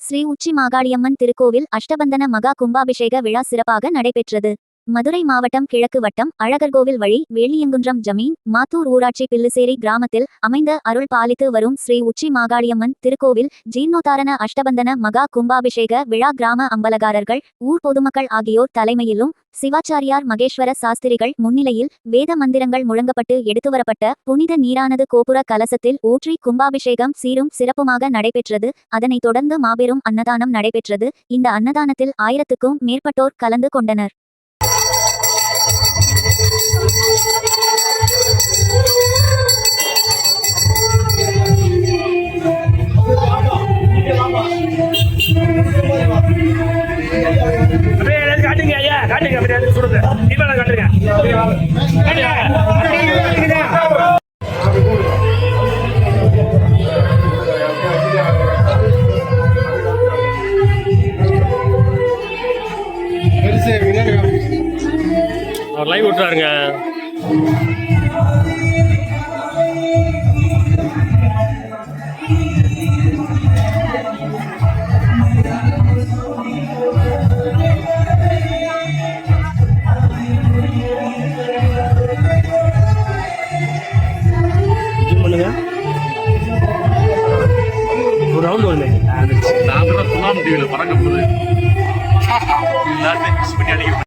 ஸ்ரீ உச்சி மாகாளியம்மன் திருக்கோவில் அஷ்டபந்தன மகா கும்பாபிஷேக விழா சிறப்பாக நடைபெற்றது. மதுரை மாவட்டம் கிழக்கு வட்டம் அழகர்கோவில் வழி வேலியங்குன்றம் ஜமீன் மாத்தூர் ஊராட்சி பில்லுசேரி கிராமத்தில் அமைந்த அருள் பாலித்து வரும் ஸ்ரீ உச்சி மாகாளியம்மன் திருக்கோவில் ஜீர்ணோத்தாரண அஷ்டபந்தன மகா கும்பாபிஷேக விழா கிராம அம்பலகாரர்கள் ஊர் பொதுமக்கள் ஆகியோர் தலைமையிலும் சிவாச்சாரியார் மகேஸ்வர சாஸ்திரிகள் முன்னிலையில் வேத மந்திரங்கள் முழங்கப்பட்டு எடுத்துவரப்பட்ட புனித நீரானது கோபுர கலசத்தில் ஊற்றி கும்பாபிஷேகம் சீரும் சிறப்புமாக நடைபெற்றது. அதனைத் தொடர்ந்து மாபெரும் அன்னதானம் நடைபெற்றது. இந்த அன்னதானத்தில் 1000க்கும் மேற்பட்டோர் கலந்து கொண்டனர். அவர் லைவ் விட்டுறாருங்க. ஒரு ரவுண்ட் வந்து நான் சுனாமி டிவியில் பறக்க போகுது எல்லாத்தையும் மிஸ் பண்ணி அடிக்க